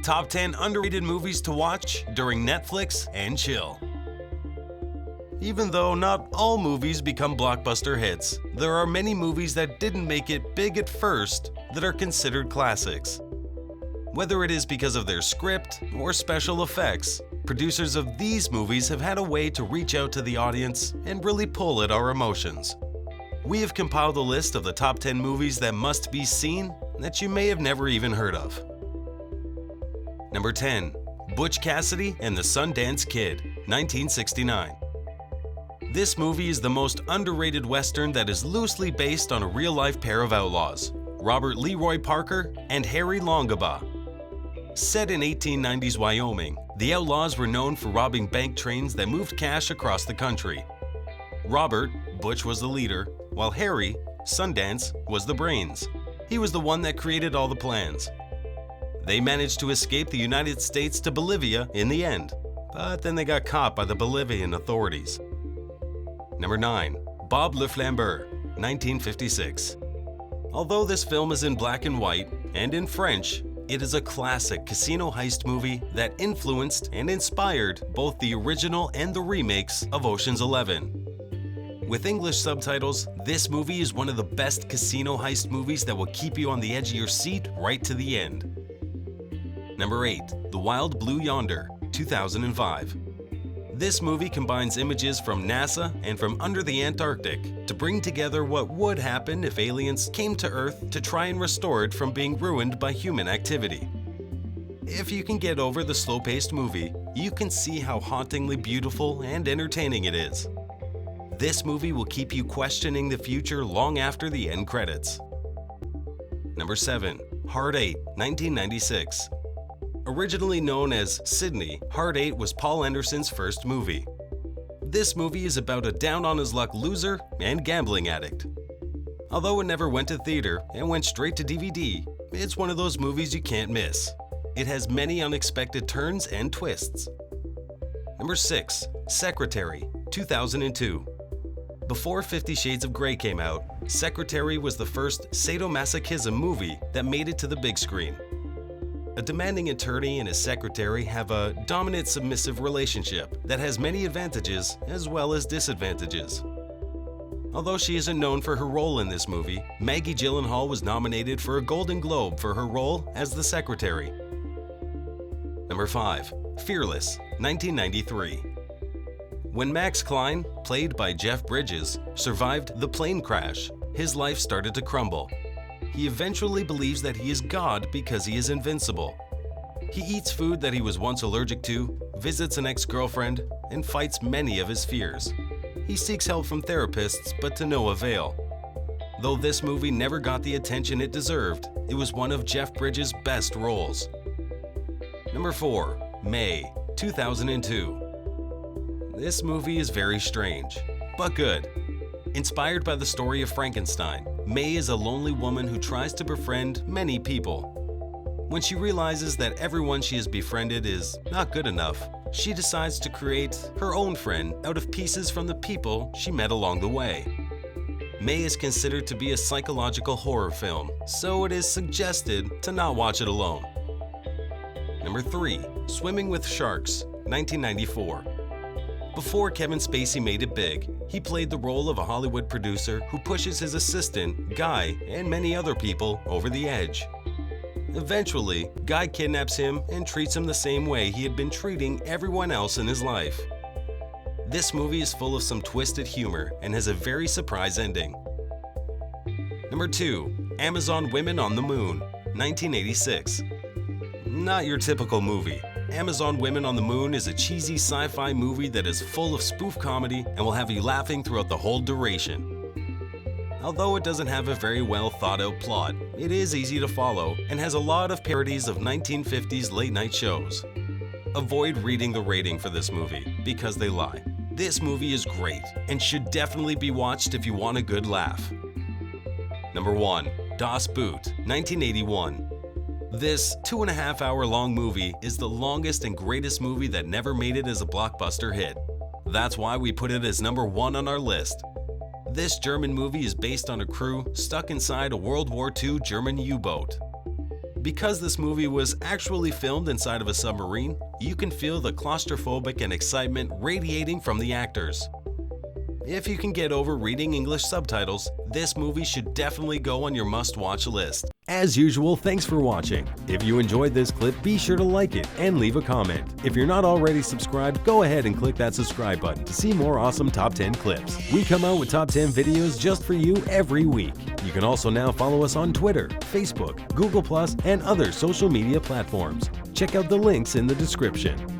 Top 10 underrated movies to watch during Netflix and chill. Even though not all movies become blockbuster hits, there are many movies that didn't make it big at first that are considered classics. Whether it is because of their script or special effects, producers of these movies have had a way to reach out to the audience and really pull at our emotions. We have compiled a list of the top 10 movies that must be seen that you may have never even heard of. Number 10. Butch Cassidy and the Sundance Kid, 1969. This movie is the most underrated Western that is loosely based on a real-life pair of outlaws, Robert Leroy Parker and Harry Longabaugh. Set in 1890s Wyoming, the outlaws were known for robbing bank trains that moved cash across the country. Robert, Butch, was the leader, while Harry, Sundance, was the brains. He was the one that created all the plans. They managed to escape the United States to Bolivia in the end, but then they got caught by the Bolivian authorities. Number 9. Bob Le Flambeur, 1956. Although this film is in black and white and in French, it is a classic casino heist movie that influenced and inspired both the original and the remakes of Ocean's 11. With English subtitles, this movie is one of the best casino heist movies that will keep you on the edge of your seat right to the end. Number 8. The Wild Blue Yonder, 2005. This movie combines images from NASA and from under the Antarctic to bring together what would happen if aliens came to Earth to try and restore it from being ruined by human activity. If you can get over the slow-paced movie, you can see how hauntingly beautiful and entertaining it is. This movie will keep you questioning the future long after the end credits. Number 7. Hard 8, 1996. Originally known as Sydney, Hard 8 was Paul Anderson's first movie. This movie is about a down-on-his-luck loser and gambling addict. Although it never went to theater and went straight to DVD, it's one of those movies you can't miss. It has many unexpected turns and twists. Number 6. Secretary, 2002. Before 50 Shades of Grey came out, Secretary was the first sadomasochism movie that made it to the big screen. A demanding attorney and his secretary have a dominant submissive relationship that has many advantages as well as disadvantages. Although she isn't known for her role in this movie, Maggie Gyllenhaal was nominated for a Golden Globe for her role as the secretary. Number 5. Fearless, 1993. When Max Klein, played by Jeff Bridges, survived the plane crash, his life started to crumble. He eventually believes that he is God because he is invincible. He eats food that he was once allergic to, visits an ex-girlfriend, and fights many of his fears. He seeks help from therapists, but to no avail. Though this movie never got the attention it deserved, it was one of Jeff Bridges' best roles. Number 4. May, 2002. This movie is very strange, but good. Inspired by the story of Frankenstein, May is a lonely woman who tries to befriend many people. When she realizes that everyone she has befriended is not good enough, she decides to create her own friend out of pieces from the people she met along the way. May is considered to be a psychological horror film, so it is suggested to not watch it alone. Number 3. Swimming with Sharks, 1994. Before Kevin Spacey made it big, he played the role of a Hollywood producer who pushes his assistant, Guy, and many other people over the edge. Eventually, Guy kidnaps him and treats him the same way he had been treating everyone else in his life. This movie is full of some twisted humor and has a very surprise ending. Number 2. Amazon Women on the Moon, 1986. Not your typical movie. Amazon Women on the Moon is a cheesy sci-fi movie that is full of spoof comedy and will have you laughing throughout the whole duration. Although it doesn't have a very well thought out plot, it is easy to follow and has a lot of parodies of 1950s late night shows. Avoid reading the rating for this movie because they lie. This movie is great and should definitely be watched if you want a good laugh. Number 1. Das Boot, 1981. This 2.5-hour long movie is the longest and greatest movie that never made it as a blockbuster hit. That's why we put it as number 1 on our list. This German movie is based on a crew stuck inside a World War II German U-boat. Because this movie was actually filmed inside of a submarine, you can feel the claustrophobic and excitement radiating from the actors. If you can get over reading English subtitles, this movie should definitely go on your must-watch list. As usual, thanks for watching. If you enjoyed this clip, be sure to like it and leave a comment. If you're not already subscribed, go ahead and click that subscribe button to see more awesome Top 10 clips. We come out with Top 10 videos just for you every week. You can also now follow us on Twitter, Facebook, Google+, and other social media platforms. Check out the links in the description.